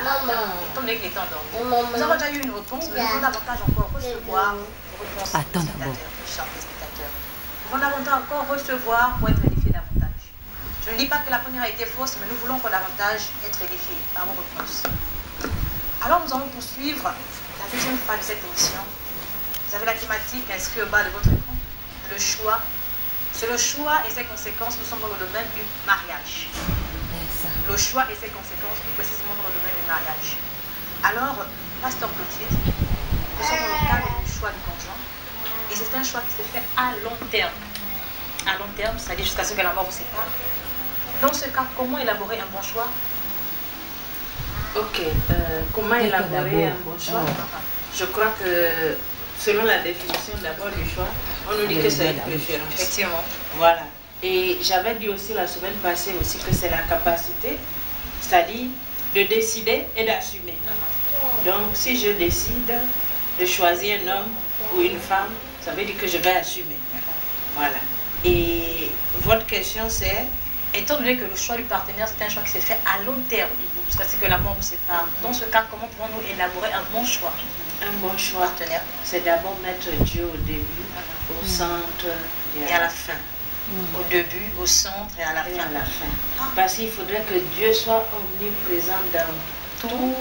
là, étant donné qu'il était endormi. Nous avons déjà eu une réponse, mais nous pouvons davantage encore recevoir les réponses des spectateurs. Nous pouvons davantage encore recevoir pour être édifiés davantage. Je ne dis pas que la première a été fausse, mais nous voulons encore davantage être édifiés par vos réponses. Alors nous allons poursuivre la deuxième phase de cette émission. Vous avez la thématique inscrite au bas de votre écran, le choix. C'est le choix et ses conséquences, nous sommes dans le domaine du mariage. Le choix et ses conséquences, plus précisément dans le domaine du mariage. Alors, Pasteur Clotilde, nous sommes dans le cadre du choix du conjoint, et c'est un choix qui se fait à long terme. À long terme, c'est-à-dire jusqu'à ce que la mort vous sépare. Dans ce cas, comment élaborer un bon choix? Ok, comment élaborer un bon choix? Je crois que selon la définition d'abord du choix, on nous dit que c'est une préférence. Effectivement. Voilà. Et j'avais dit aussi la semaine passée aussi que c'est la capacité, c'est-à-dire de décider et d'assumer. Donc si je décide de choisir un homme ou une femme, ça veut dire que je vais assumer. Voilà. Et votre question c'est, étant donné que le choix du partenaire, c'est un choix qui s'est fait à long terme, jusqu'à ce que la mort nous sépare. Dans ce cas, comment pouvons-nous élaborer un bon choix? Un bon choix, c'est d'abord mettre Dieu au début, au centre et à la fin. Au début, au centre et à la fin. Parce qu'il faudrait que Dieu soit omniprésent dans tout,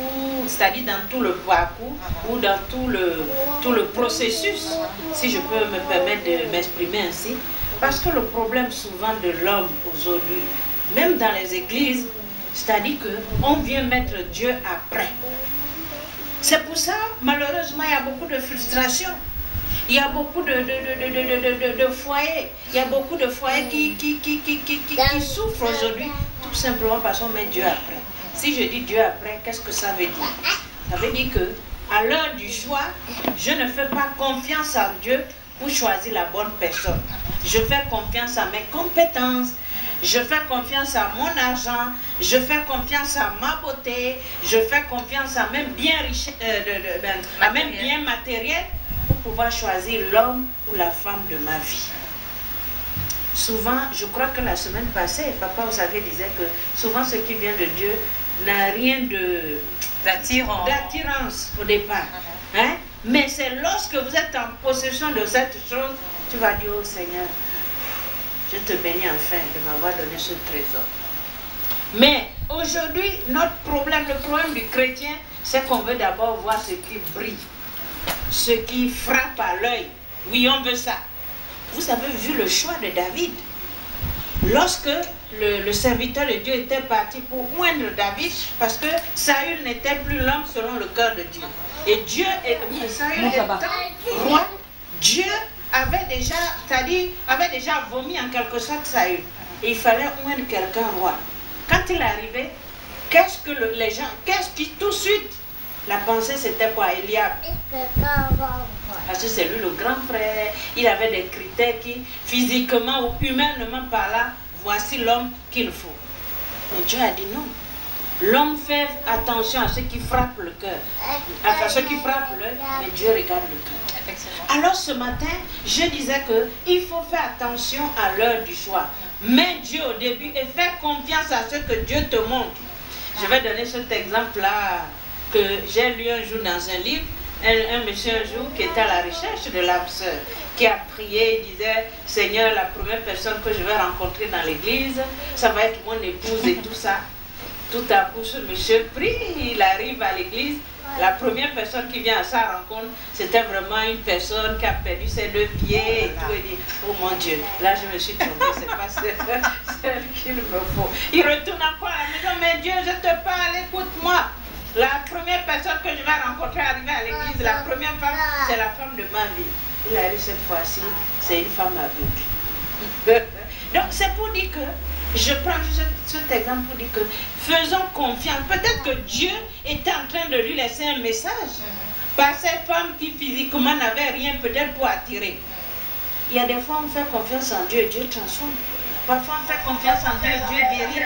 c'est-à-dire dans tout le parcours ou dans tout le processus, si je peux me permettre de m'exprimer ainsi. Parce que le problème souvent de l'homme aujourd'hui, même dans les églises, c'est-à-dire qu'on vient mettre Dieu après. C'est pour ça, malheureusement, il y a beaucoup de frustration. Il y a beaucoup de foyers. Il y a beaucoup de foyers qui souffrent aujourd'hui, tout simplement parce qu'on met Dieu après. Si je dis Dieu après, qu'est-ce que ça veut dire? Ça veut dire que à l'heure du choix, je ne fais pas confiance en Dieu pour choisir la bonne personne. Je fais confiance à mes compétences. Je fais confiance à mon argent, je fais confiance à ma beauté, je fais confiance à même bien matériel pour pouvoir choisir l'homme ou la femme de ma vie. Souvent, je crois que la semaine passée, papa, vous savez, disait que souvent ce qui vient de Dieu n'a rien d'attirance au départ. Hein? Mais c'est lorsque vous êtes en possession de cette chose, tu vas dire au Seigneur, je te bénis enfin de m'avoir donné ce trésor. Mais aujourd'hui, notre problème, le problème du chrétien, c'est qu'on veut d'abord voir ce qui brille, ce qui frappe à l'œil. Oui, on veut ça. Vous avez vu le choix de David. Lorsque le serviteur de Dieu était parti pour oindre David, parce que Saül n'était plus l'homme selon le cœur de Dieu. Et Dieu, Saül étant roi, Dieu avait déjà vomi en quelque sorte Saül. Et il fallait oindre quelqu'un roi. Quand il arrivait, qu'est-ce qui tout de suite, la pensée c'était quoi? Eliab. Parce que c'est lui le grand frère, il avait des critères qui, physiquement ou humainement parlant, voici l'homme qu'il faut. Mais Dieu a dit non. L'homme fait attention à ce qui frappe le cœur, à ce qui frappe l'œil, mais Dieu regarde le cœur. Alors ce matin, je disais qu'il faut faire attention à l'heure du choix. Mets Dieu au début et fais confiance à ce que Dieu te montre. Je vais donner cet exemple-là que j'ai lu un jour dans un livre. Un monsieur un jour qui était à la recherche de l'âme sœur, qui a prié, il disait, Seigneur, la première personne que je vais rencontrer dans l'église, ça va être mon épouse et tout ça. Tout à coup, ce monsieur prie, il arrive à l'église. La première personne qui vient à sa rencontre, c'était vraiment une personne qui a perdu ses deux pieds et tout. Il dit, oh mon Dieu, là je me suis trompée, c'est pas celle qu'il me faut. Il retourne encore à la maison, mais Dieu, je te parle, écoute-moi. La première personne que je vais rencontrer arriver à l'église, la première femme, c'est la femme de ma vie. Il arrive cette fois-ci, c'est une femme aveugle. Donc c'est pour dire que, je prends juste cet exemple pour dire que faisons confiance. Peut-être que Dieu était en train de lui laisser un message par cette femme qui physiquement n'avait rien peut-être pour attirer. Il y a des fois on fait confiance en Dieu et Dieu transforme. Parfois on fait confiance en Dieu et Dieu guérit.